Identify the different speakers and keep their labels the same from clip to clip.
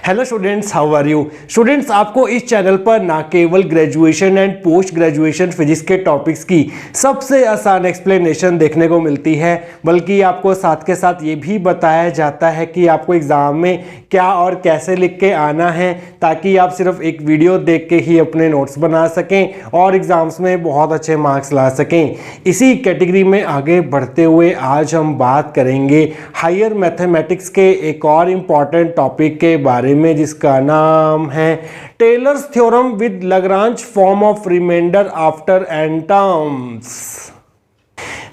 Speaker 1: Hello students, how are you students. आपको इस channel पर ना केवल graduation and post graduation physics के टॉपिक्स की सबसे आसान एक्सप्लेनेशन देखने को मिलती है, बल्कि आपको साथ के साथ ये भी बताया जाता है कि आपको एग्ज़ाम में क्या और कैसे लिख के आना है, ताकि आप सिर्फ एक वीडियो देख के ही अपने नोट्स बना सकें और एग्ज़ाम्स में बहुत अच्छे मार्क्स ला सकें। इसी कैटेगरी में आगे बढ़ते हुए आज हम बात करेंगे हायर मैथमेटिक्स के एक और इम्पॉर्टेंट टॉपिक के बारे में, जिसका नाम है Taylor's theorem with Lagrange form of remainder after n terms.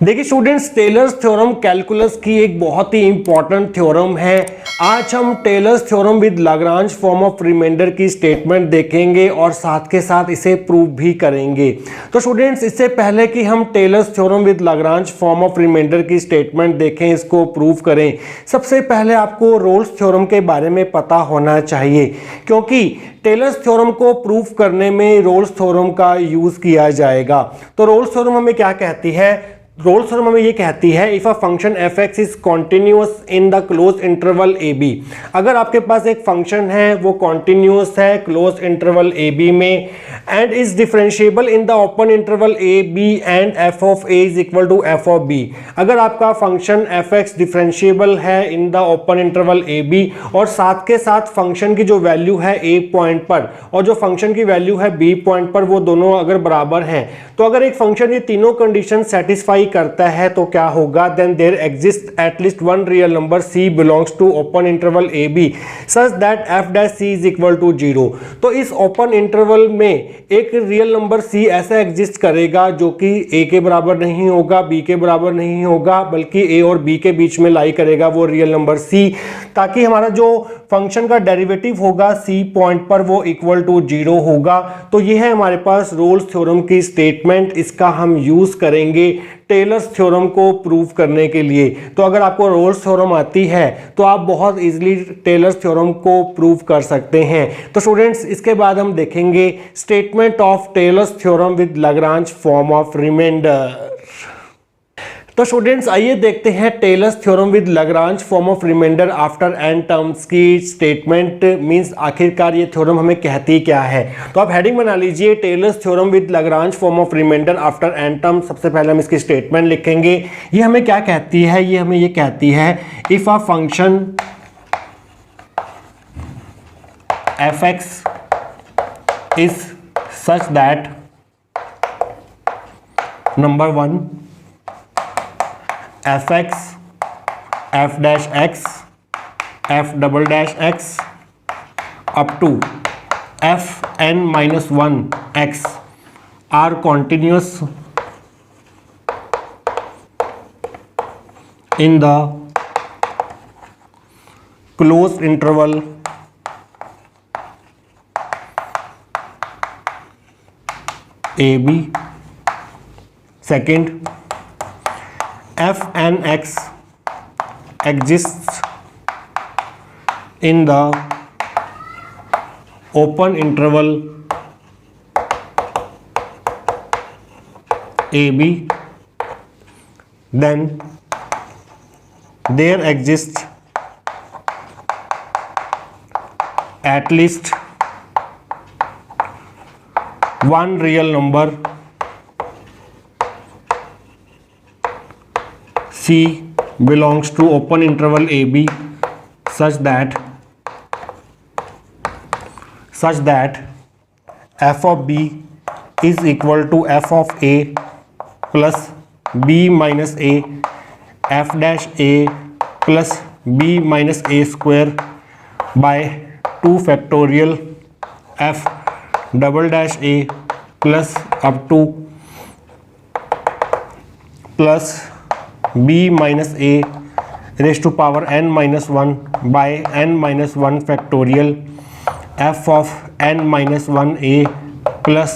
Speaker 1: देखिए स्टूडेंट्स, टेलर्स थ्योरम कैलकुलस की एक बहुत ही इंपॉर्टेंट थ्योरम है। आज हम Taylor's theorem with Lagrange form of remainder की स्टेटमेंट देखेंगे और साथ के साथ इसे प्रूव भी करेंगे। तो स्टूडेंट्स, इससे पहले कि हम Taylor's theorem with Lagrange form of remainder की स्टेटमेंट देखें, इसको प्रूव करें, सबसे पहले आपको रोल्स थ्योरम के बारे में पता होना चाहिए, क्योंकि टेलर्स थ्योरम को प्रूव करने में रोल्स थ्योरम का यूज किया जाएगा। तो रोल्स थ्योरम हमें क्या कहती है? रोल्स थ्योरम हमें ये कहती है if a function f x is continuous in the close interval A b. अगर आपके पास एक फंक्शन है, वो कॉन्टिन्यूस है क्लोज इंटरवल ए बी में, and is differentiable in the open interval A b and f of a is equal to f of b. अगर आपका फंक्शन एफ एक्स डिफरेंशिएबल है in the open interval A B और साथ के साथ function की जो वैल्यू है ए पॉइंट पर और जो फंक्शन की वैल्यू है बी पॉइंट पर, वो दोनों अगर बराबर हैं, तो अगर एक फंक्शन ये तीनों कंडीशन सेटिस्फाई करता है तो क्या होगा? Then there exist at least one real number c belongs to open interval A b such that f dash c is equal to 0। तो इस ओपन इंटरवल में एक रियल नंबर c ऐसा एग्जिस्ट करेगा जो कि a के बराबर नहीं होगा, b के बराबर नहीं होगा, बल्कि a और b के बीच में लाई करेगा वो रियल नंबर c, ताकि हमारा जो फंक्शन का डेरिवेटिव होगा c पॉइंट पर वो इक्वल टू 0 होगा। तो ये है हमारे पास रोल्स थ्योरम की स्टेटमेंट। इसका हम यूज करेंगे टेलर्स थ्योरम को प्रूव करने के लिए। तो अगर आपको रोल्स थ्योरम आती है तो आप बहुत इजीली टेलर्स थ्योरम को प्रूव कर सकते हैं। तो स्टूडेंट्स, इसके बाद हम देखेंगे statement of Taylor's theorem with Lagrange form of remainder. तो स्टूडेंट्स, आइए देखते हैं Taylor's theorem with Lagrange form of remainder after n terms की स्टेटमेंट। मींस आखिरकार ये थ्योरम हमें कहती क्या है। तो आप हेडिंग बना लीजिए, Taylor's theorem with Lagrange form of remainder after n terms. सबसे पहले हम इसकी स्टेटमेंट लिखेंगे। ये हमें क्या कहती है? ये हमें ये कहती है if a function f x is such that number 1 f x, F dash x, F double dash x up to f N minus 1 x are continuous in the close interval A b. Second, f n x exists in the open interval a b, then there exists at least one real number c belongs to open interval a b such that f of b is equal to f of a plus b minus a, f dash a plus b minus a square by 2 factorial f double dash a plus up to plus b minus a raised to power n minus 1 by n minus 1 factorial f of n minus 1 a plus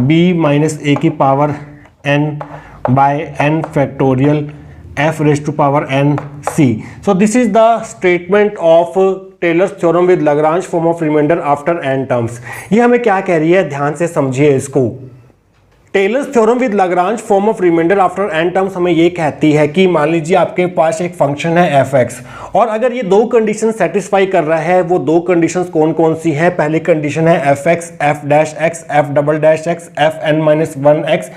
Speaker 1: b minus a की power n by n factorial f raised to power n c. So this is the statement of Taylor's theorem with Lagrange form of remainder after n terms. ये हमें क्या कह रही है? ध्यान से समझिए इसको। Taylor's theorem with Lagrange form of remainder after n terms हमें ये कहती है कि मान लीजिए आपके पास एक फंक्शन है f(x) और अगर ये दो कंडीशन सेटिस्फाई कर रहा है, वो दो कंडीशंस कौन कौन सी हैं? पहली कंडीशन है f(x), f'(x), f"(x), fn-1x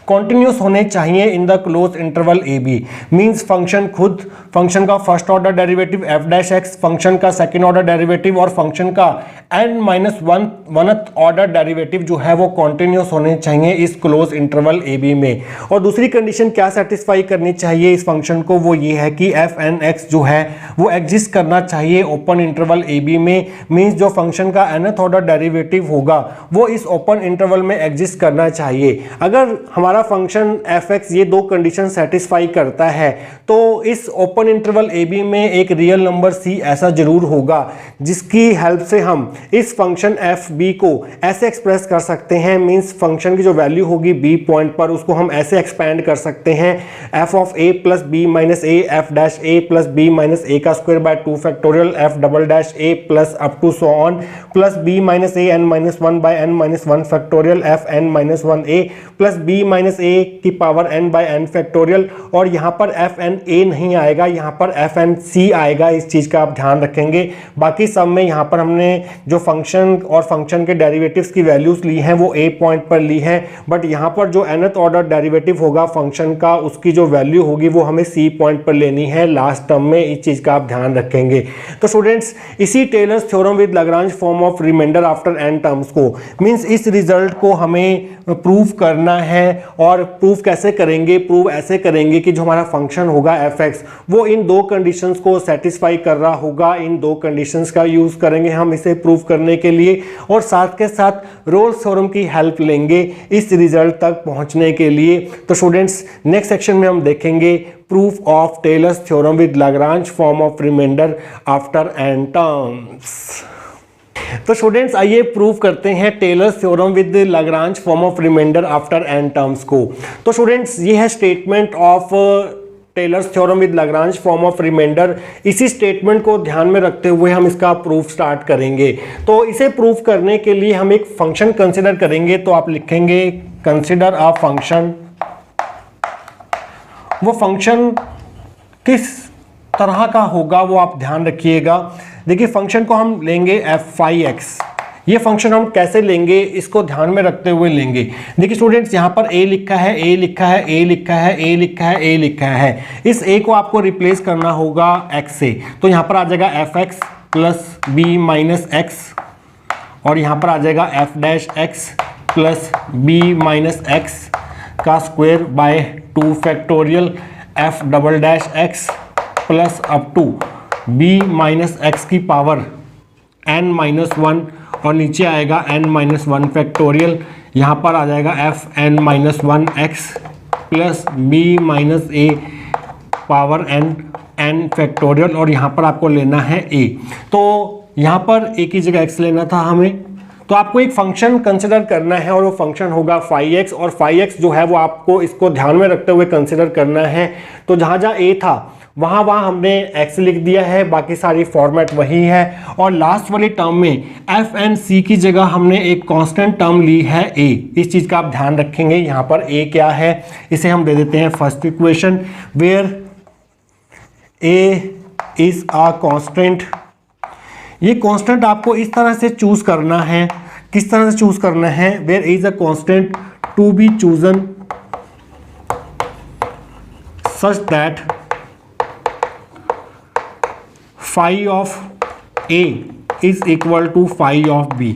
Speaker 1: continuous होने चाहिए in the close interval A b. Means function खुद, फंक्शन का first order derivative f'(x), function का सेकेंड ऑर्डर डेरिवेटिव और फंक्शन का n-1th ऑर्डर डेरिवेटिव जो है वो कॉन्टिन्यूस होने चाहिए इस क्लोज इंटरवल ए बी में। और दूसरी कंडीशन क्या सेटिस्फाई करनी चाहिए इस फंक्शन को? वो ये है कि fn(x) जो है वो एग्जिस्ट करना चाहिए ओपन इंटरवल ए बी में। मीन्स जो फंक्शन का nth ऑर्डर डेरिवेटिव होगा वो इस ओपन इंटरवल में एग्जिस्ट करना चाहिए। अगर हमारा फंक्शन f(x) ये दो कंडीशन सेटिस्फाई करता है तो इस ओपन इंटरवल ए बी में एक रियल नंबर c ऐसा जरूर होगा जिसकी हेल्प से हम इस फंक्शन f b को ऐसे एक्सप्रेस कर सकते हैं। मींस फंक्शन की जो वैल्यू होगी b पॉइंट पर उसको हम ऐसे एक्सपेंड कर सकते हैं f(a + b - a f'(a + b - a का square by 2 factorial f"(a plus up to so on plus b - a n-1 by n-1 factorial fn-1a plus b - a की power n by n factorial. और यहाँ पर fn-a नहीं आएगा, यहाँ पर fn-c आएगा। इस चीज़ का आप ध्यान रखेंगे। बाकी सब में यहाँ पर हमने जो फंक्शन और फंक्शन के डेरिवेटिव्स की वैल्यूज ली हैं वो a पॉइंट पर ली है, बट यहाँ पर जो nth ऑर्डर डेरिवेटिव होगा फंक्शन का उसकी जो वैल्यू होगी वो हमें c पॉइंट पर लेनी है लास्ट टर्म में। इस चीज़ का आप ध्यान रखेंगे। तो स्टूडेंट्स, इसी Taylor's theorem with Lagrange form of remainder after n terms को, मीन्स इस रिजल्ट को हमें प्रूव करना है। और प्रूफ कैसे करेंगे? प्रूव ऐसे करेंगे कि जो हमारा फंक्शन होगा f(x) वो इन दो कंडीशंस को सेटिस्फाई कर रहा होगा। इन दो कंडीशंस का यूज करेंगे हम इसे प्रूव करने के लिए, और साथ के साथ रोल्स थ्योरम की हेल्प लेंगे इस रिजल्ट तक पहुंचने के लिए। तो स्टूडेंट्स, नेक्स्ट सेक्शन में हम देखेंगे proof of Taylor's theorem with Lagrange form of remainder after n terms. तो स्टूडेंट्स, आइए प्रूव करते हैं Taylor's theorem with Lagrange form of remainder after n terms को। तो स्टूडेंट्स, ये है statement of Taylor's theorem with Lagrange form of remainder. इसी स्टेटमेंट को ध्यान में रखते हुए हम इसका प्रूफ स्टार्ट करेंगे। तो इसे प्रूफ करने के लिए हम एक फंक्शन कंसिडर करेंगे। तो आप लिखेंगे कंसिडर अ फंक्शन। वो फंक्शन किस तरह का होगा वो आप ध्यान रखिएगा। देखिए, फंक्शन को हम लेंगे f(x). ये फंक्शन हम कैसे लेंगे इसको ध्यान में रखते हुए लेंगे। देखिए स्टूडेंट्स, यहाँ पर a लिखा है, a लिखा है, a लिखा है, a लिखा है, a लिखा है। इस a को आपको रिप्लेस करना होगा x से। तो यहाँ पर आ जाएगा f(x) plus b minus x, और यहाँ पर आ जाएगा f'(x) plus b minus x का square by 2 factorial f'(x) plus up to b minus x की पावर n-1, और नीचे आएगा n-1 फैक्टोरियल। यहाँ पर आ जाएगा fn-1x plus b minus a power n factorial, और यहाँ पर आपको लेना है a। तो यहाँ पर a की जगह x लेना था हमें। तो आपको एक फंक्शन कंसिडर करना है और वो फंक्शन होगा phi(x), और phi(x) जो है वो आपको इसको ध्यान में रखते हुए कंसिडर करना है। तो जहाँ जहाँ a था वहाँ हमने x लिख दिया है, बाकी सारी फॉर्मेट वही है। और लास्ट वाली टर्म में fn-c की जगह हमने एक कांस्टेंट टर्म ली है a। इस चीज़ का आप ध्यान रखेंगे। यहाँ पर a क्या है, इसे हम दे देते हैं first equation, where a is a constant. ये कांस्टेंट आपको इस तरह से चूज करना है। किस तरह से चूज करना है? Where a is a constant to be chosen such that phi of a is equal to phi of b।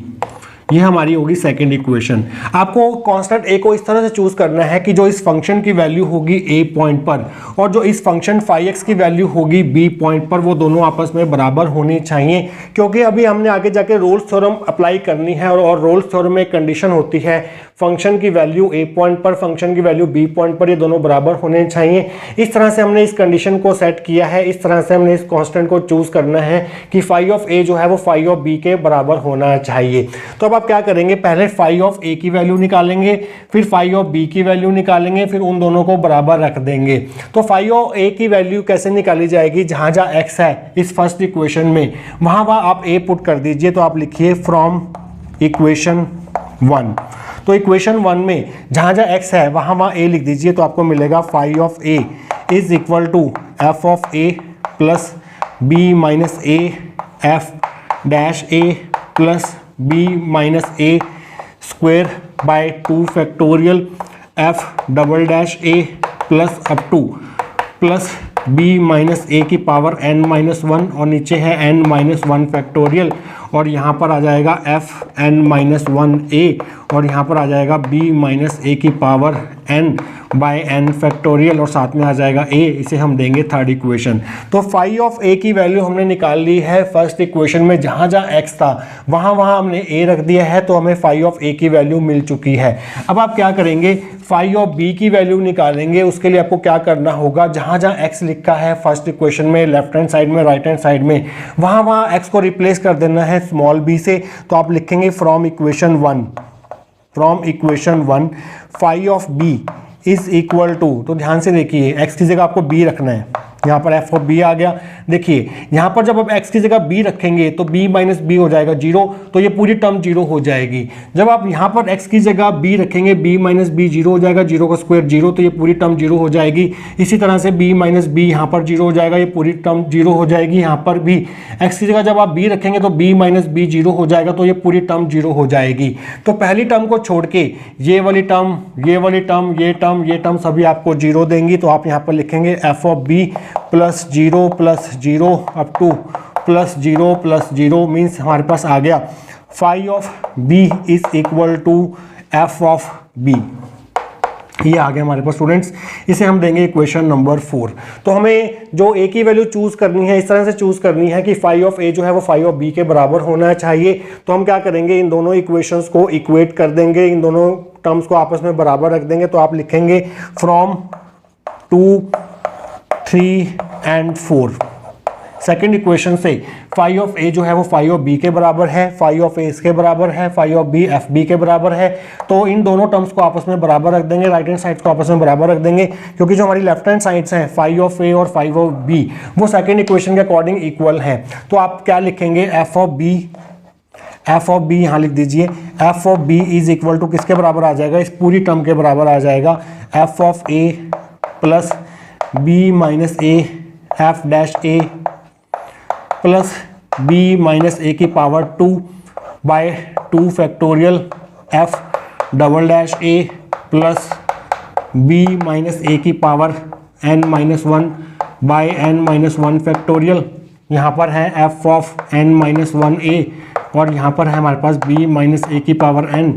Speaker 1: ये हमारी होगी सेकेंड इक्वेशन। आपको कांस्टेंट a को इस तरह से चूज करना है कि जो इस फंक्शन की वैल्यू होगी a पॉइंट पर और जो इस फंक्शन phi(x) की वैल्यू होगी b पॉइंट पर वो दोनों आपस में बराबर होनी चाहिए। क्योंकि अभी हमने आगे जाके रोल्स थ्योरम अप्लाई करनी है, और रोल्स थ्योरम में कंडीशन होती है फंक्शन की वैल्यू a पॉइंट पर, फंक्शन की वैल्यू b पॉइंट पर, ये दोनों बराबर होने चाहिए। इस तरह से हमने इस कंडीशन को सेट किया है। इस तरह से हमने इस कांस्टेंट को चूज करना है कि phi ऑफ a जो है वो phi ऑफ b के बराबर होना चाहिए। तो अब आप क्या करेंगे, पहले phi ऑफ a की वैल्यू निकालेंगे, फिर phi ऑफ b की वैल्यू निकालेंगे, फिर उन दोनों को बराबर रख देंगे। तो phi ऑफ a की वैल्यू कैसे निकाली जाएगी? जहां जहां x है इस फर्स्ट इक्वेशन में वहां आप a पुट कर दीजिए। तो आप लिखिए फ्रॉम इक्वेशन 1। तो इक्वेशन 1 में जहाँ जहाँ x है वहाँ वहाँ a लिख दीजिए, तो आपको मिलेगा phi of a is equal to f of a plus b minus a f dash a plus b minus a square by 2 factorial f double dash a plus up to plus b minus a की power n minus 1 और नीचे है n minus 1 factorial, और यहाँ पर आ जाएगा f n minus 1a और यहाँ पर आ जाएगा b माइनस a की power n by n factorial और साथ में आ जाएगा a। इसे हम देंगे थर्ड इक्वेशन। तो फाई ऑफ a की वैल्यू हमने निकाल ली है फर्स्ट इक्वेशन में, जहाँ जहाँ x था वहाँ वहाँ हमने a रख दिया है, तो हमें फाई ऑफ a की वैल्यू मिल चुकी है। अब आप क्या करेंगे, फाई ऑफ b की वैल्यू निकालेंगे। उसके लिए आपको क्या करना होगा, जहाँ जहाँ x लिखा है फर्स्ट इक्वेशन में लेफ्ट हैंड साइड में राइट हैंड साइड में, वहाँ वहाँ x को रिप्लेस कर देना है स्मॉल b से। तो आप लिखेंगे from equation 1 phi of b is equal to, तो ध्यान से देखिए x की जगह आपको b रखना है, यहाँ पर f ऑफ b आ गया। देखिए यहाँ पर जब आप x की जगह b रखेंगे तो b माइनस b हो जाएगा 0, तो ये पूरी टर्म 0 हो जाएगी। जब आप यहाँ पर x की जगह b रखेंगे b माइनस b 0 हो जाएगा, 0 का स्क्वायर 0, तो ये पूरी टर्म 0 हो जाएगी। इसी तरह से b माइनस b यहाँ पर 0 हो जाएगा, ये पूरी टर्म 0 हो जाएगी। यहाँ पर भी x की जगह जब आप b रखेंगे तो b माइनस b 0 हो जाएगा, तो ये पूरी टर्म 0 हो जाएगी। तो पहली टर्म को छोड़ के ये वाली टर्म, ये वाली टर्म, ये टर्म, ये टर्म सभी आपको 0 देंगी। तो आप यहाँ पर लिखेंगे f of b plus 0 up to plus 0 means हमारे पास आ गया phi of b is equal to f of b। ये आ गया हमारे पास स्टूडेंट्स। इसे हम देंगे इक्वेशन नंबर 4। तो हमें जो a की वैल्यू चूज करनी है, इस तरह से चूज करनी है कि फाई ऑफ a जो है वो फाई ऑफ b के बराबर होना चाहिए। तो हम क्या करेंगे, इन दोनों इक्वेशंस को इक्वेट कर देंगे, इन दोनों टर्म्स को आपस में बराबर रख देंगे। तो आप लिखेंगे फ्रॉम 2, 3 एंड 4। सेकेंड इक्वेशन से फाई ऑफ a जो है वो फाई ऑफ b के बराबर है, फाई ऑफ a इसके बराबर है, phi of b f b के बराबर है। तो इन दोनों टर्म्स को आपस में बराबर रख देंगे, राइट हैंड साइड को आपस में बराबर रख देंगे, क्योंकि जो हमारी लेफ्ट हैंड साइड्स हैं फाई ऑफ a और फाई ऑफ b वो सेकेंड इक्वेशन के अकॉर्डिंग इक्वल हैं। तो आप क्या लिखेंगे, एफ ऑफ b यहाँ लिख दीजिए। F of b is equal to किसके बराबर आ जाएगा, इस पूरी टर्म के बराबर आ जाएगा, f of a plus b minus a f dash a plus b minus a की power 2 by 2 factorial f double dash a plus b minus a की power n minus 1 by n minus 1 factorial. यहाँ पर है f of n minus 1a और यहाँ पर है हमारे पास b माइनस a की power n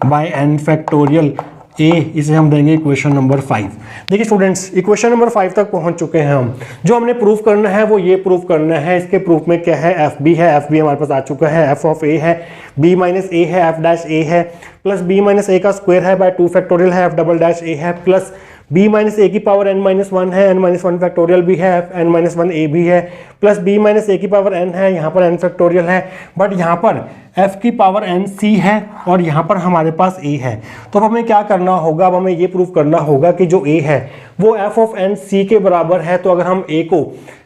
Speaker 1: by n factorial a। इसे हम देंगे इक्वेशन नंबर 5। देखिए स्टूडेंट्स, इक्वेशन नंबर 5 तक पहुंच चुके हैं हम। जो हमने प्रूफ करना है वो ये प्रूफ करना है। इसके प्रूफ में क्या है, एफ बी है, एफ बी हमारे पास आ चुका है, एफ ऑफ ए है, बी माइनस ए है, एफ डैश ए है, प्लस बी माइनस ए का स्क्वायर है बाय 2 फैक्टोरियल है, एफ डबल डैश ए है, प्लस b माइनस ए की पावर n माइनस 1 है, n माइनस 1 फैक्टोरियल भी है, n माइनस 1 a भी है, प्लस b माइनस ए की पावर n है, यहाँ पर n फैक्टोरियल है, बट यहाँ पर f की पावर n c है और यहाँ पर हमारे पास a है। तो अब हमें क्या करना होगा, अब हमें ये प्रूफ करना होगा कि जो a है वो f ऑफ n c के बराबर है। तो अगर हम a को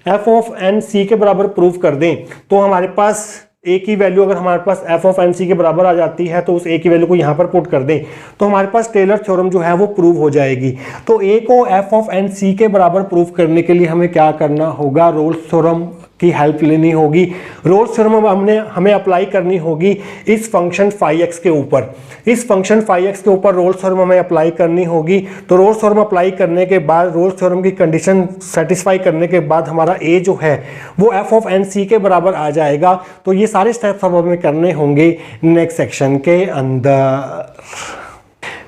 Speaker 1: f ऑफ n c के बराबर प्रूफ कर दें तो हमारे पास a की वैल्यू अगर हमारे पास f ऑफ n c के बराबर आ जाती है तो उस a की वैल्यू को यहाँ पर पुट कर दें तो हमारे पास टेलर थ्योरम जो है वो प्रूव हो जाएगी। तो a को f ऑफ n c के बराबर प्रूव करने के लिए हमें क्या करना होगा, रोल्स थ्योरम की हेल्प लेनी होगी। रोल्स थ्योरम हमें अप्लाई करनी होगी इस फंक्शन फाई एक्स के ऊपर। इस फंक्शन फाई एक्स के ऊपर रोल्स थ्योरम हमें अप्लाई करनी होगी। तो रोल्स थ्योरम अप्लाई करने के बाद, रोल्स थ्योरम की कंडीशन सेटिस्फाई करने के बाद हमारा a जो है वो f ऑफ एन सी के बराबर आ जाएगा। तो ये सारे स्टेप्स हमें करने होंगे नेक्स्ट सेक्शन के अंदर।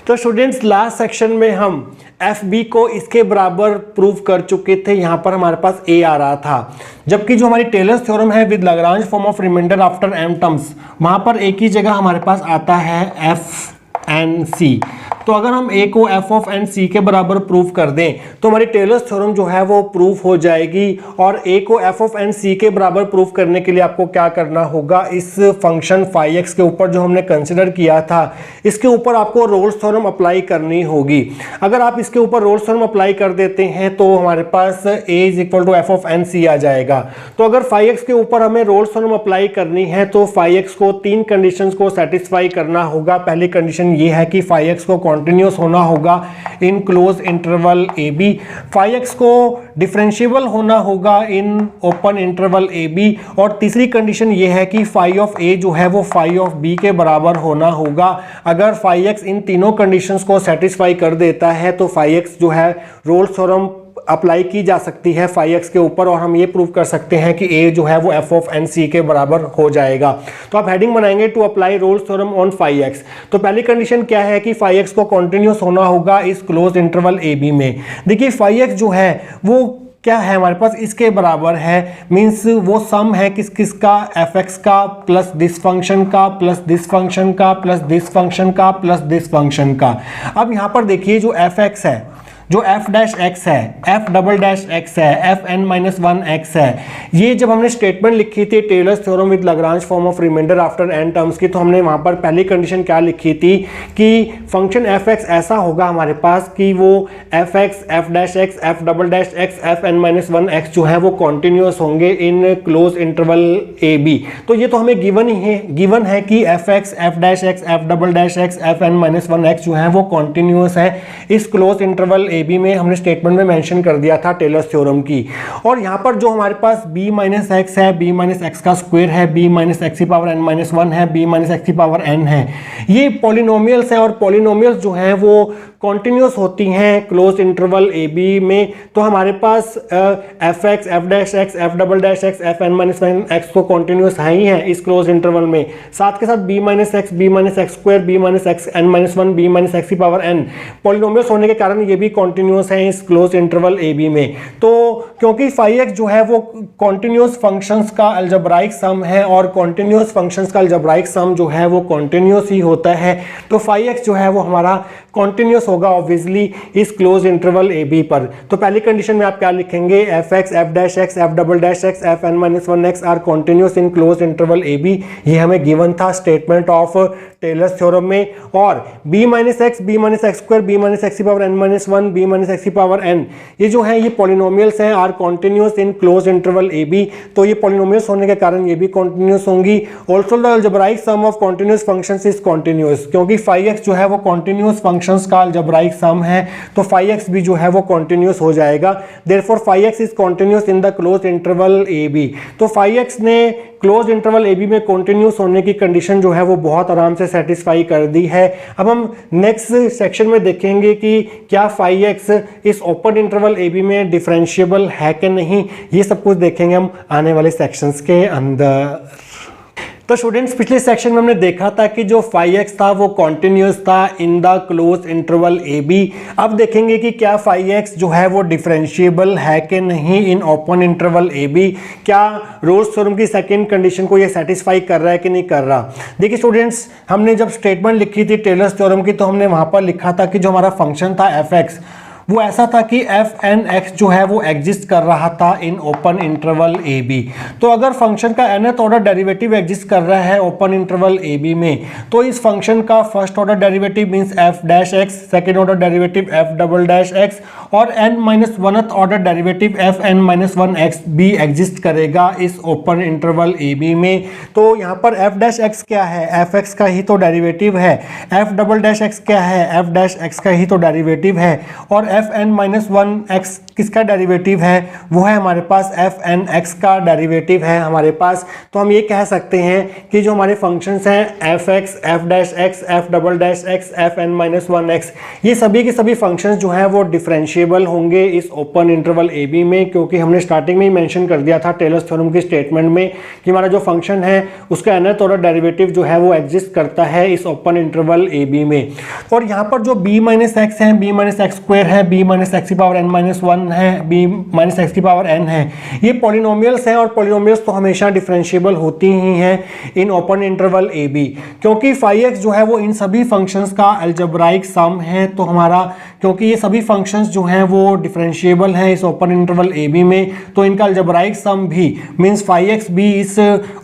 Speaker 1: तो स्टूडेंट्स, लास्ट सेक्शन में हम एफ बी को इसके बराबर प्रूव कर चुके थे। यहाँ पर हमारे पास a आ रहा था, जबकि जो हमारी टेलर्स थ्योरम है with Lagrange form of remainder after m terms, वहाँ पर a की जगह हमारे पास आता है एफ एन सी। तो अगर हम a को f ऑफ n c के बराबर प्रूफ कर दें तो हमारी टेलर्स थ्योरम जो है वो प्रूफ हो जाएगी। और a को f ऑफ n c के बराबर प्रूफ करने के लिए आपको क्या करना होगा, इस फंक्शन फाई x के ऊपर जो हमने कंसिडर किया था इसके ऊपर आपको रोल्स थ्योरम अप्लाई करनी होगी। अगर आप इसके ऊपर रोल्स थ्योरम अप्लाई कर देते हैं तो हमारे पास a is equal to f of n c आ जाएगा। तो अगर फाई x के ऊपर हमें रोल्स थ्योरम अप्लाई करनी है तो फाई x को 3 कंडीशंस को सेटिस्फाई करना होगा। पहली कंडीशन ये है कि फाई x को कॉन्टिन्यूस होना होगा in close interval A B, phi x को डिफरेंशिएबल होना होगा in open interval A B, और तीसरी कंडीशन ये है कि फाई ऑफ a जो है वो फाई ऑफ b के बराबर होना होगा। अगर फाई x इन तीनों कंडीशंस को सेटिस्फाई कर देता है तो फाई x जो है रोल्स थ्योरम अप्लाई की जा सकती है फाई x के ऊपर, और हम ये प्रूव कर सकते हैं कि a जो है वो f ऑफ n c के बराबर हो जाएगा। तो आप हेडिंग बनाएंगे to apply Rolle's theorem on phi x। तो पहली कंडीशन क्या है कि फाई x को कॉन्टिन्यूस होना होगा इस क्लोज इंटरवल ए बी में। देखिए फाई x जो है वो क्या है हमारे पास इसके बराबर है, मींस वो सम है किसका, fx का प्लस दिस फंक्शन का प्लस दिस फंक्शन का प्लस दिस फंक्शन का प्लस दिस फंक्शन का। अब यहाँ पर देखिए जो fx है, जो f डैश x है, f डबल डैश x है, f n माइनस 1 x है, ये जब हमने स्टेटमेंट लिखी थी Taylor's theorem with Lagrange form of remainder after n terms की, तो हमने वहाँ पर पहली कंडीशन क्या लिखी थी कि फंक्शन fx ऐसा होगा हमारे पास कि वो fx, f dash x, f double dash x, f n minus 1 x जो है वो कॉन्टिन्यूस होंगे इन क्लोज इंटरवल ए बी। तो ये तो हमें गिवन है कि fx, f dash x, f double dash x, f n minus 1 x जो है वो कॉन्टिन्यूस है इस क्लोज इंटरवल ए बी में, हमने स्टेटमेंट में मेंशन कर दिया था टेलर्स थ्योरम की। और यहाँ पर जो हमारे पास b माइनस एक्स है, b माइनस एक्स का स्क्वायर है, b माइनस एक्स की पावर n माइनस 1 है, b माइनस एक्स की पावर n है, ये पॉलिनोमियल्स हैं और पॉलिनोमियल्स जो हैं वो कॉन्टिन्यूस होती हैं क्लोज इंटरवल ए बी में। तो हमारे पास F x, F dash x, F double dash x, F N minus 1 X तो कॉन्टिन्यूस है ही हैं इस क्लोज इंटरवल में, साथ के साथ b minus X, b minus X square, b minus x n minus 1, b minus x की पावर n पॉलिनोमियल्स होने के कारण ये भी कॉन्टिन्यूस है इस क्लोज इंटरवल ए बी में। तो क्योंकि फाई एक्स जो है वो कॉन्टिन्यूस फंक्शंस का अलजेब्राइक सम है और कॉन्टिन्यूस फंक्शंस का अलजेब्राइक सम जो है वो कॉन्टिन्यूस ही होता है, तो फाई एक्स जो है वो हमारा कॉन्टिन्यूस होगा ऑब्वियसली इस क्लोज इंटरवल ए बी पर। तो पहली कंडीशन में आप क्या लिखेंगे, f x, F dash x, F double dash x, F N minus 1 x are continuous in close interval A b. ये हमें गिवन था स्टेटमेंट ऑफ टेलर्स थ्योरम में। और b minus X, b minus X square, b minus x की power n minus 1, b minus x की power n, ये जो है ये पॉलिनोमियल्स हैं, are continuous in close interval A B. तो ये पॉलिनोमियल्स होने के कारण ये भी कॉन्टिन्यूस होंगी। Also the algebraic sum of continuous functions is continuous, क्योंकि फाई एक्स जो है वो कॉन्टिन्यूस फंक्शंस का अलजेब्राइक सम है, तो फाई एक्स भी जो है वो कॉन्टिन्यूस हो जाएगा। Therefore phi x is continuous in the close interval A B. तो फाई एक्स ने क्लोज इंटरवल ए बी में कॉन्टिन्यूस होने की कंडीशन जो है वो बहुत आराम से सेटिस्फाई कर दी है। अब हम नेक्स्ट सेक्शन में देखेंगे कि क्या फाई एक्स इस ओपन इंटरवल ए बी में डिफरेंशिएबल है कि नहीं, ये सब कुछ देखेंगे हम आने वाले सेक्शंस के अंदर। तो स्टूडेंट्स पिछले सेक्शन में हमने देखा था कि जो फाई एक्स था वो कॉन्टिन्यूस था in the close interval A b. अब देखेंगे कि क्या फाई एक्स जो है वो डिफरेंशिएबल है कि नहीं in open interval A b, क्या रोल्स थ्योरम की सेकंड कंडीशन को ये सेटिस्फाई कर रहा है कि नहीं कर रहा। देखिए स्टूडेंट्स, हमने जब स्टेटमेंट लिखी थी टेलर्स थ्योरम की तो हमने वहां पर लिखा था कि जो हमारा फंक्शन था एफ एक्स वो ऐसा था कि एफ एन एक्स जो है वो एग्जिस्ट कर रहा था in open interval A B. तो अगर फंक्शन का nth ऑर्डर डेरिवेटिव एग्जिस्ट कर रहा है ओपन इंटरवल ए बी में, तो इस फंक्शन का first order derivative means f dash x, second order derivative f double dash x और n minus 1th order derivative f N minus 1 x भी exist करेगा इस ओपन इंटरवल ए बी में। तो यहाँ पर एफ डैश एक्स क्या है, एफ एक्स का ही तो डेरिवेटिव है। एफ डबल डैश एक्स क्या है, एफ डैश एक्स का ही तो डेरिवेटिव है। और एफ एन माइनस 1 एक्स किसका डेरिवेटिव है, वो है हमारे पास एफ एन एक्स का डेरिवेटिव है हमारे पास। तो हम ये कह सकते हैं कि जो हमारे फंक्शंस हैं f x, F dash x, F double dash x, F N minus 1 x, ये सभी के सभी फंक्शंस जो हैं वो डिफरेंशिएबल होंगे इस ओपन इंटरवल ए बी में, क्योंकि हमने स्टार्टिंग में ही मेंशन कर दिया था टेलर्स थ्योरम की स्टेटमेंट में कि हमारा जो फंक्शन है उसका nth ऑर्डर डेरिवेटिव जो है वो एग्जिस्ट करता है इस ओपन इंटरवल ए बी में। और यहाँ पर जो b माइनस एक्स है, b माइनस एक्स स्क्वायर है, b माइनस एक्स की पावर n माइनस वन है, b माइनस एक्स की पावर n है, ये पॉलिनोमियल्स हैं और पॉलिनोमियल्स तो हमेशा डिफरेंशिएबल होती ही हैं in open interval A B, क्योंकि फाई एक्स जो है वो इन सभी फंक्शंस का अलजेब्राइक सम है। तो हमारा क्योंकि ये सभी फंक्शंस जो हैं वो डिफरेंशिएबल हैं इस ओपन इंटरवल ए बी में, तो इनका अलजेब्राइक सम भी मींस फाई एक्स भी इस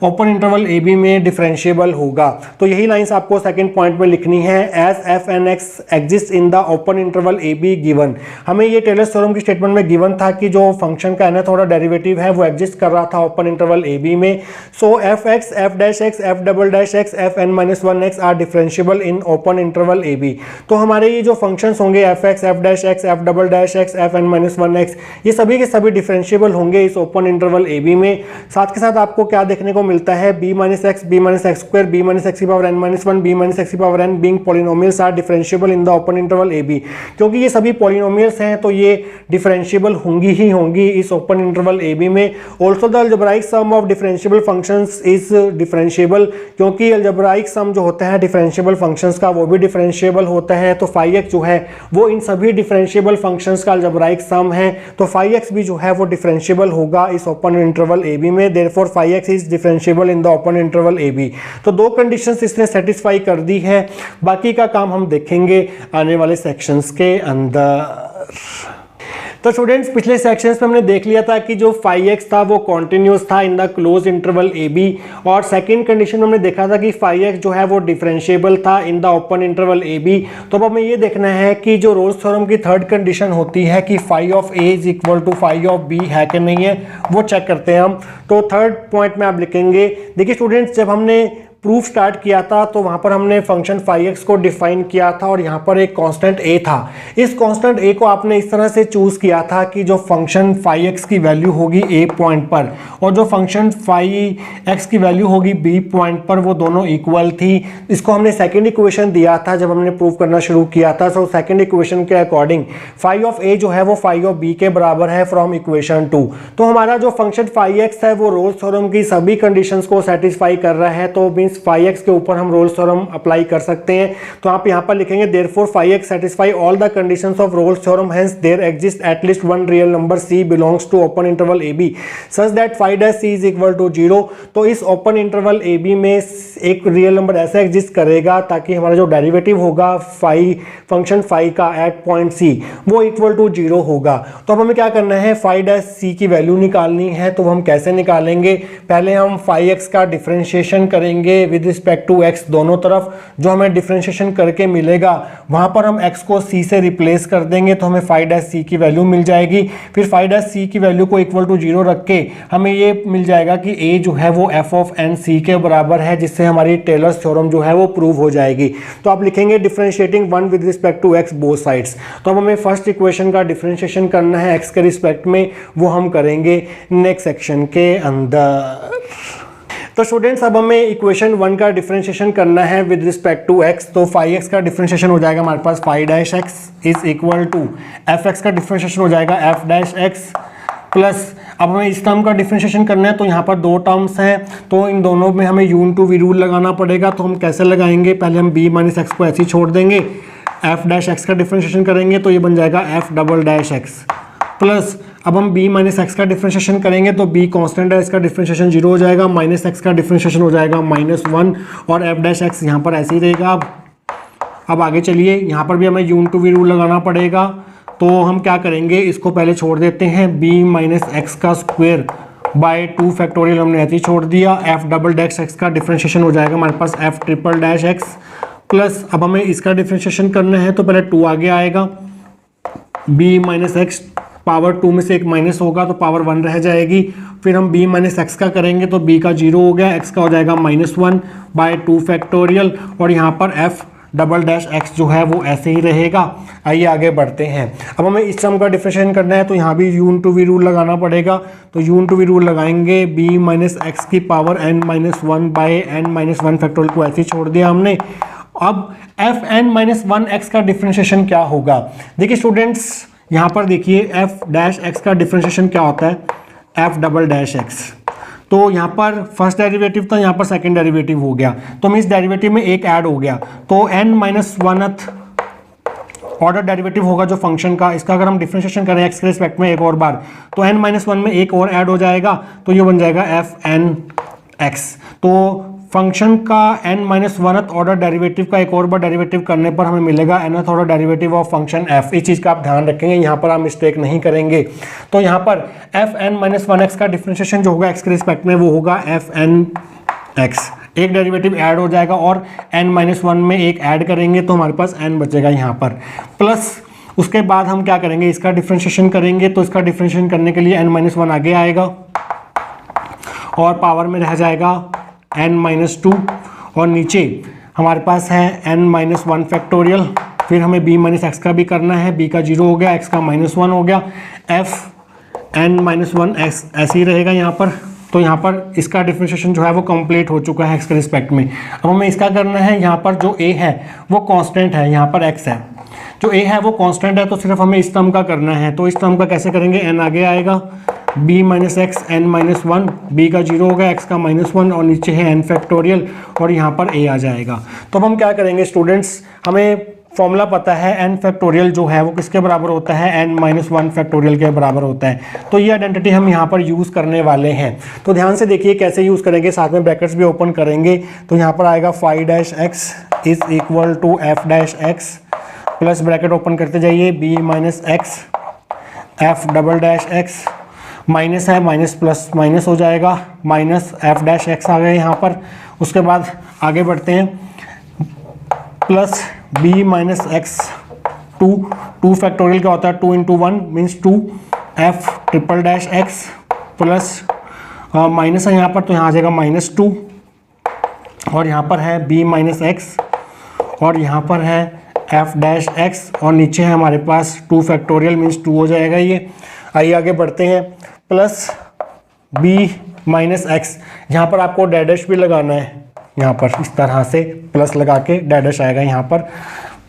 Speaker 1: ओपन इंटरवल ए बी में डिफरेंशिएबल होगा। तो यही लाइंस आपको सेकंड पॉइंट में लिखनी है, as f n x exist in the open interval A b given. हमें ये टेलर्स थ्योरम की स्टेटमेंट में गिवन था कि जो फंक्शन का nth ऑर्डर डेरिवेटिव है वो एग्जिस्ट कर रहा था ओपन इंटरवल ए बी में। So F x, F dash x, F double dash x, F N minus one X are differentiable in open interval A B. तो हमारे ये जो फंक्शंस होंगे F x, F dash x, F double dash x, F N minus one X, ये सभी के सभी differentiable होंगे इस ओपन इंटरवल ए बी में। साथ के साथ आपको क्या देखने को मिलता है, B minus X, B minus X square, B minus x की power N minus one, B minus x की power N being polynomials are differentiable in the open interval A B. क्योंकि ये सभी पॉलिनोमियल्स हैं तो ये डिफरेंशिएबल होंगी ही होंगी इस ओपन इंटरवल ए बी में। Also the algebraic sum of differentiable functions is differentiable, क्योंकि अलजेब्राइक सम जो होता है डिफरेंशिएबल फंक्शंस का वो भी डिफरेंशिएबल होता है। तो फाई एक्स जो है वो इन सभी डिफरेंशिएबल फंक्शंस का अलजेब्राइक सम है, तो फाई एक्स भी जो है वो डिफरेंशिएबल होगा इस ओपन इंटरवल ए बी में। Therefore phi x is differentiable in the open interval A B. तो दो कंडीशंस इसने सेटिस्फाई कर दी है, बाकी का काम हम देखेंगे आने वाले सेक्शंस के अंदर। तो स्टूडेंट्स पिछले सेक्शंस में हमने देख लिया था कि जो फाई एक्स था वो कॉन्टिन्यूस था in the close interval A B, और सेकंड कंडीशन में हमने देखा था कि फाई एक्स जो है वो डिफरेंशिएबल था in the open interval A B. तो अब हमें ये देखना है कि जो रोल्स थ्योरम की थर्ड कंडीशन होती है कि phi of a is equal to phi of b है कि नहीं है, वो चेक करते हैं हम। तो थर्ड पॉइंट में आप लिखेंगे, देखिए स्टूडेंट्स जब हमने प्रूफ स्टार्ट किया था तो वहां पर हमने फंक्शन फाई एक्स को डिफाइन किया था और यहाँ पर एक कांस्टेंट a था। इस कांस्टेंट a को आपने इस तरह से चूज किया था कि जो फंक्शन फाई एक्स की वैल्यू होगी a पॉइंट पर और जो फंक्शन फाई एक्स की वैल्यू होगी b पॉइंट पर वो दोनों इक्वल थी। इसको हमने सेकंड इक्वेशन दिया था जब हमने प्रूफ करना शुरू किया था। सो सेकंड इक्वेशन के अकॉर्डिंग फाई ऑफ a जो है वो फाई ऑफ b के बराबर है फ्रॉम इक्वेशन 2। तो हमारा जो फंक्शन फाई एक्स है वो रोल्स थ्योरम की सभी कंडीशंस को सेटिस्फाई कर रहा है, तो मींस फाई एक्स के ऊपर हम रोल्स थ्योरम अप्लाई कर सकते हैं। तो आप यहाँ पर लिखेंगे therefore phi x satisfy all the conditions of Rolle's theorem, hence there exist at least one real number c belongs to open interval A b such that phi dash c is equal to 0। तो इस open interval A B में एक real number ऐसा exist करेगा ताकि हमारा जो derivative होगा फाई फंक्शन फाई का एट पॉइंट c वो इक्वल टू 0 होगा। तो अब हमें क्या करना है, फाई डैश c की वैल्यू निकालनी है। तो हम कैसे निकालेंगे, पहले हम फाई एक्स का डिफरेंशिएशन करेंगे विद रिस्पेक्ट टू x दोनों तरफ। जो हमें डिफरेंशिएशन करके मिलेगा वहां पर हम x को c से रिप्लेस कर देंगे तो हमें फाई डैश c की वैल्यू मिल जाएगी। फिर फाई डैश c की वैल्यू को इक्वल टू 0 रख के हमें ये मिल जाएगा कि a जो है वो f ऑफ n c के बराबर है, जिससे हमारी टेलर्स थ्योरम जो है वो प्रूव हो जाएगी। तो आप लिखेंगे differentiating one with respect to x both sides. तो अब हमें फर्स्ट इक्वेशन का डिफरेंशिएशन करना है x के रिस्पेक्ट में, वो हम करेंगे नेक्स्ट सेक्शन के अंदर। तो स्टूडेंट्स अब हमें इक्वेशन 1 का डिफरेंशिएशन करना है विद रिस्पेक्ट टू x। तो फाई एक्स का डिफरेंशिएशन हो जाएगा हमारे पास phi dash X is equal to F X का डिफरेंशिएशन हो जाएगा एफ डैश एक्स प्लस, अब हमें इस टर्म का डिफरेंशिएशन करना है तो यहाँ पर दो टर्म्स हैं तो इन दोनों में हमें यू टू वी रूल लगाना पड़ेगा। तो हम कैसे लगाएंगे, पहले हम b माइनस एक्स को ऐसे ही छोड़ देंगे, एफ डैश एक्स का डिफरेंशिएशन करेंगे तो ये बन जाएगा F double dash x plus, अब हम b माइनस एक्स का डिफरेंशिएशन करेंगे तो b कांस्टेंट है, इसका डिफरेंशिएशन 0 हो जाएगा, माइनस एक्स का डिफरेंशिएशन हो जाएगा -1 और f डैश एक्स यहाँ पर ऐसे ही रहेगा। अब आगे चलिए, यहाँ पर भी हमें यून टू वी रूल लगाना पड़ेगा। तो हम क्या करेंगे, इसको पहले छोड़ देते हैं, b माइनस एक्स का स्क्वायर बाय 2 फैक्टोरियल हमने ऐसे ही छोड़ दिया। f डबल डैश एक्स का डिफरेंशिएशन हो जाएगा हमारे पास f triple dash x plus, अब हमें इसका डिफरेंशिएशन करना है तो पहले 2 आगे आएगा, b माइनस एक्स पावर 2 में से एक माइनस होगा तो पावर 1 रह जाएगी। फिर हम b माइनस एक्स का करेंगे तो b का 0 हो गया, x का हो जाएगा -1 बाय 2 फैक्टोरियल और यहाँ पर f डबल डैश एक्स जो है वो ऐसे ही रहेगा। आइए आगे बढ़ते हैं। अब हमें इस टर्म का डिफरेंशिएशन करना है तो यहाँ भी यून टू वी रूल लगाना पड़ेगा। तो यून टू वी रूल लगाएंगे, b माइनस एक्स की power n-1 by n-1 factorial को ऐसे ही छोड़ दिया हमने। अब एफ n-1 एक्स का डिफरेंशिएशन क्या होगा, देखिए स्टूडेंट्स यहाँ पर देखिए f डैश एक्स का डिफरेंशिएशन क्या होता है, f डबल डैश एक्स। तो यहाँ पर फर्स्ट डेरिवेटिव था, यहाँ पर सेकंड डेरिवेटिव हो गया, तो हम इस डेरिवेटिव में एक ऐड हो गया तो n-1th ऑर्डर डेरिवेटिव होगा जो फंक्शन का, इसका अगर हम डिफरेंशिएशन करें एक्स के रिस्पेक्ट में एक और बार, तो n-1 में एक और ऐड हो जाएगा, तो ये बन जाएगा fn(x). तो फंक्शन का n-1th ऑर्डर डेरिवेटिव का एक और बार डेरिवेटिव करने पर हमें मिलेगा nth order derivative of function f। इस चीज़ का आप ध्यान रखेंगे, यहाँ पर आप मिस्टेक नहीं करेंगे। तो यहाँ पर fn-1x का डिफरेंशिएशन जो होगा x के रिस्पेक्ट में वो होगा fn(x), एक डेरिवेटिव ऐड हो जाएगा और n-1 में एक ऐड करेंगे तो हमारे पास n बचेगा यहाँ पर, प्लस उसके बाद हम क्या करेंगे, इसका डिफरेंशिएशन करेंगे। तो इसका डिफरेंशिएशन करने के लिए n-1 आगे आएगा और पावर में रह जाएगा n-2 और नीचे हमारे पास है n-1 फैक्टोरियल। फिर हमें b-x का भी करना है, b का 0 हो गया, x का -1 हो गया, fn-1x ऐसे ही रहेगा यहाँ पर। तो यहाँ पर इसका डिफरेंशिएशन जो है वो कंप्लीट हो चुका है x के रिस्पेक्ट में। अब हमें इसका करना है, यहाँ पर जो a है वो कांस्टेंट है, यहाँ पर x है, जो a है वो कांस्टेंट है, तो सिर्फ हमें इस टर्म का करना है। तो इस टर्म का कैसे करेंगे, n आगे आएगा, b-x n-1, b का 0 होगा, x का -1 और नीचे है n फैक्टोरियल और यहाँ पर a आ जाएगा। तो अब हम क्या करेंगे स्टूडेंट्स, हमें फॉर्मूला पता है n फैक्टोरियल जो है वो किसके बराबर होता है, n-1 फैक्टोरियल के बराबर होता है। तो ये आइडेंटिटी हम यहाँ पर यूज़ करने वाले हैं। तो ध्यान से देखिए कैसे यूज़ करेंगे, साथ में ब्रैकेट्स भी ओपन करेंगे। तो यहाँ पर आएगा phi-x is equal to f-x plus bracket open करते जाइए, b-x f"x माइनस है, माइनस प्लस माइनस हो जाएगा, माइनस f'(x) आ गए यहाँ पर। उसके बाद आगे बढ़ते हैं, प्लस b-x 2 फैक्टोरियल क्या होता है, 2 × 1 मीन्स 2 f"x प्लस माइनस है यहाँ पर, तो यहाँ आ जाएगा -2 और यहाँ पर है b-x और यहाँ पर है f'(x) और नीचे है हमारे पास 2 फैक्टोरियल मीन्स 2 हो जाएगा ये। आइए आगे बढ़ते हैं, प्लस b-x, यहाँ पर आपको डैश भी लगाना है, यहाँ पर इस तरह से प्लस लगा के डैश आएगा, यहाँ पर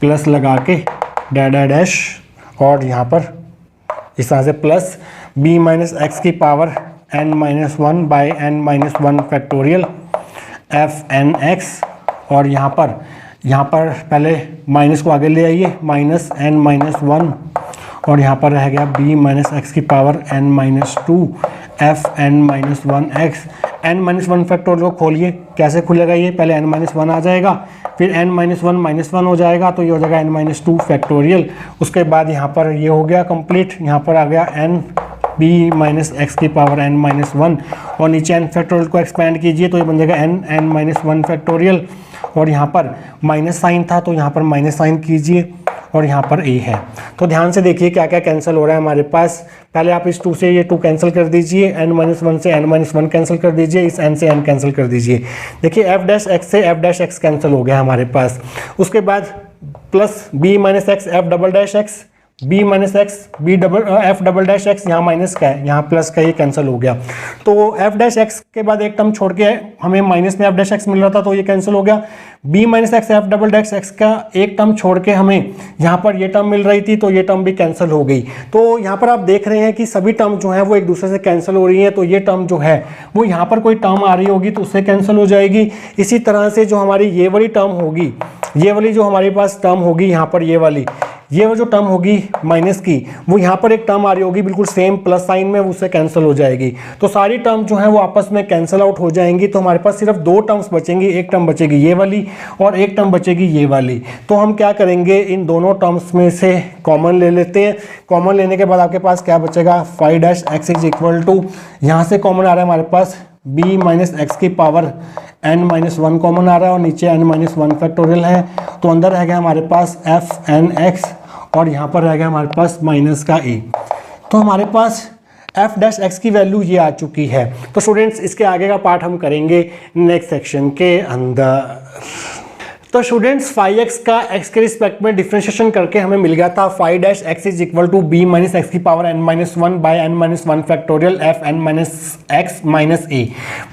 Speaker 1: प्लस लगा के डैश और यहाँ पर इस तरह से प्लस b-x की power n-1 by n-1 factorial fn(x) और यहाँ पर पहले माइनस को आगे ले आइए, माइनस n-1 और यहाँ पर रह गया b-x की power n-2 fn-1x। n-1 factorial को खोलिए, कैसे खुलेगा ये, पहले n-1 आ जाएगा, फिर n-1 हो जाएगा, तो ये हो जाएगा n-2 फैक्टोरियल। उसके बाद यहाँ पर ये हो गया कंप्लीट, यहाँ पर आ गया b-x की पावर n-1 और नीचे n फैक्टोरियल को एक्सपेंड कीजिए तो ये बन जाएगा n-1 फैक्टोरियल और यहाँ पर माइनस साइन था तो यहाँ पर माइनस साइन कीजिए और यहाँ पर a है। तो ध्यान से देखिए क्या क्या कैंसिल हो रहा है हमारे पास। पहले आप इस 2 से ये 2 कैंसिल कर दीजिए, n-1 से n-1 कैंसिल कर दीजिए, इस n से n कैंसिल कर दीजिए। देखिए f'(x) से f'(x) कैंसिल हो गया हमारे पास। उसके बाद plus b-x f'(x), b-x f'(x), यहाँ माइनस का है, यहाँ प्लस का, ये कैंसिल हो गया। तो f'(x) के बाद एक टर्म छोड़ के हमें माइनस में f'(x) मिल रहा था तो ये कैंसिल हो गया। b-x f'(x) का एक टर्म छोड़ के हमें यहाँ पर ये टर्म मिल रही थी तो ये टर्म भी कैंसिल हो गई। तो यहाँ पर आप देख रहे हैं कि सभी टर्म जो है वो एक दूसरे से कैंसिल हो रही हैं। तो ये टर्म जो है वो यहाँ पर कोई टर्म आ रही होगी तो उससे कैंसिल हो जाएगी। इसी तरह से जो हमारी ये वाली टर्म होगी, ये वाली जो हमारे पास टर्म होगी यहाँ पर, ये जो टर्म होगी माइनस की, वो यहाँ पर एक टर्म आ रही होगी बिल्कुल सेम प्लस साइन में, उससे कैंसिल हो जाएगी। तो सारी टर्म जो है वो आपस में कैंसिल आउट हो जाएंगी। तो हमारे पास सिर्फ 2 टर्म्स बचेंगी, एक टर्म बचेगी ये वाली और एक टर्म बचेगी ये वाली। तो हम क्या करेंगे, इन दोनों टर्म्स में से कॉमन ले लेते हैं। कॉमन लेने के बाद आपके पास क्या बचेगा, phi'(x) इज इक्वल टू, यहाँ से कॉमन आ रहा है हमारे पास b-x की पावर n-1 कॉमन आ रहा है और नीचे n-1 फैक्टोरियल है। तो अंदर रह गया हमारे पास fn(x) और यहाँ पर रह गया हमारे पास माइनस का a। तो हमारे पास f'(x) की वैल्यू ये आ चुकी है। तो स्टूडेंट्स इसके आगे का पार्ट हम करेंगे नेक्स्ट सेक्शन के अंदर। तो स्टूडेंट्स phi(x) का x के रिस्पेक्ट में डिफरेंशिएशन करके हमें मिल गया था phi'(x) is equal to b-x की power n-1 by n-1 factorial fn-x minus a।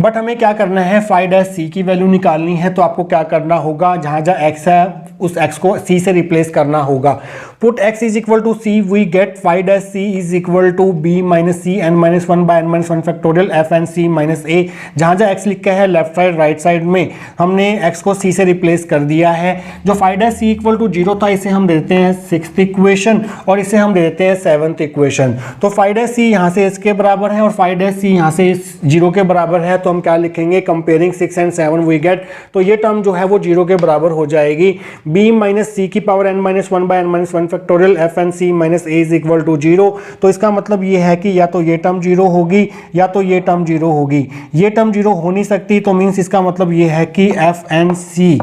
Speaker 1: But हमें क्या करना है, phi'(c) की वैल्यू निकालनी है। तो आपको क्या करना होगा, जहाँ जहाँ x है उस x को c से रिप्लेस करना होगा। Put x is equal to c, we get phi dash c is equal to b minus c n minus one by n minus one factorial f n c minus a। जहाँ जहाँ x लिखा है left side right side में हमने x को c से replace कर दिया है। जो phi dash c equal to zero था इसे हम देते हैं सिक्स्थ इक्वेशन और इसे हम देते हैं सेवंथ इक्वेशन। तो फाइव डैश c यहाँ से इसके बराबर है और फाइव डैश c यहाँ से इस जीरो के बराबर है, तो हम क्या लिखेंगे, कंपेयरिंग 6 एंड 7 वी गेट, तो ये टर्म जो है वो जीरो के बराबर हो जाएगी। b माइनस सी की power n minus one by n minus one factorial f n c minus a is equal to zero. तो इसका मतलब ये है कि या तो ये टर्म जीरो होगी या तो ये टर्म जीरो होगी। ये टर्म जीरो हो नहीं सकती, तो मीन्स इसका मतलब ये है कि f n c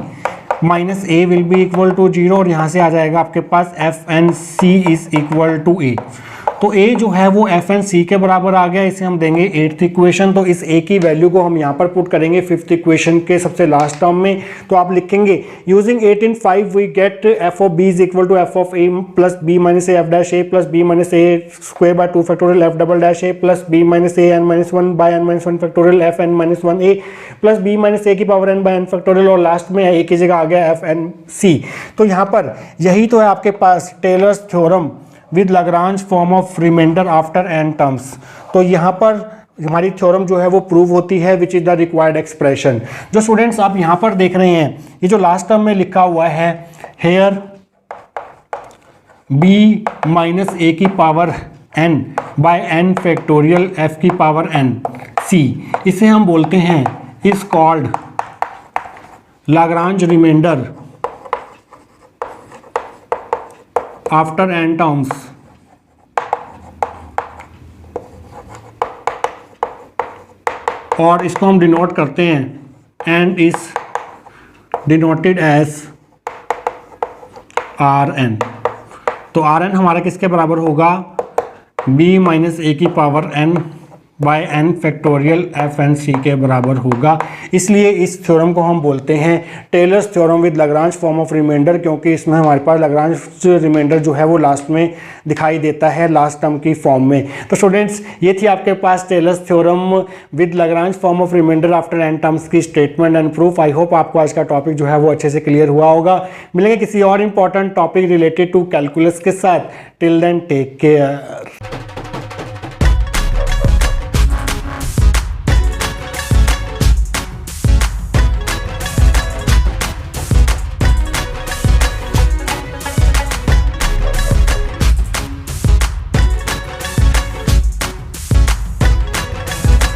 Speaker 1: minus a will be equal to zero और यहाँ से आ जाएगा आपके पास f n c is equal to a। तो a जो है वो f एन c के बराबर आ गया, इसे हम देंगे एट्थ इक्वेशन। तो इस a की वैल्यू को हम यहाँ पर पुट करेंगे फिफ्थ इक्वेशन के सबसे लास्ट टर्म में। तो आप लिखेंगे using 8 in 5 we get f of b is equal to f of a plus b minus a f dash a plus b minus a square by 2 factorial f double dash a plus b minus a n minus one by n minus one factorial f n minus one a plus b minus a की power n by n factorial और last में a की जगह आ गया f n c। तो यहाँ पर यही तो है आपके पास Taylor's theorem with Lagrange form of remainder after n terms. तो यहाँ पर हमारी थ्योरम जो है वो प्रूव होती है which is the required expression. जो स्टूडेंट्स आप यहाँ पर देख रहे हैं, ये जो लास्ट टर्म में लिखा हुआ है हेयर b माइनस a की power n by n factorial f की पावर n c, इसे हम बोलते हैं is called Lagrange remainder after n terms और इसको हम डिनोट करते हैं n is denoted as Rn। तो Rn हमारा किसके बराबर होगा, b माइनस a की power n by n factorial f n c के बराबर होगा। इसलिए इस थ्योरम को हम बोलते हैं Taylor's theorem with Lagrange form of remainder, क्योंकि इसमें हमारे पास लाग्रांज रिमाइंडर जो है वो लास्ट में दिखाई देता है लास्ट टर्म की फॉर्म में। तो स्टूडेंट्स ये थी आपके पास Taylor's theorem with Lagrange form of remainder after n terms की statement and proof. I hope आपको आज का टॉपिक जो है वो अच्छे से क्लियर हुआ होगा। मिलेंगे किसी और important topic related to calculus के साथ। Till then take care.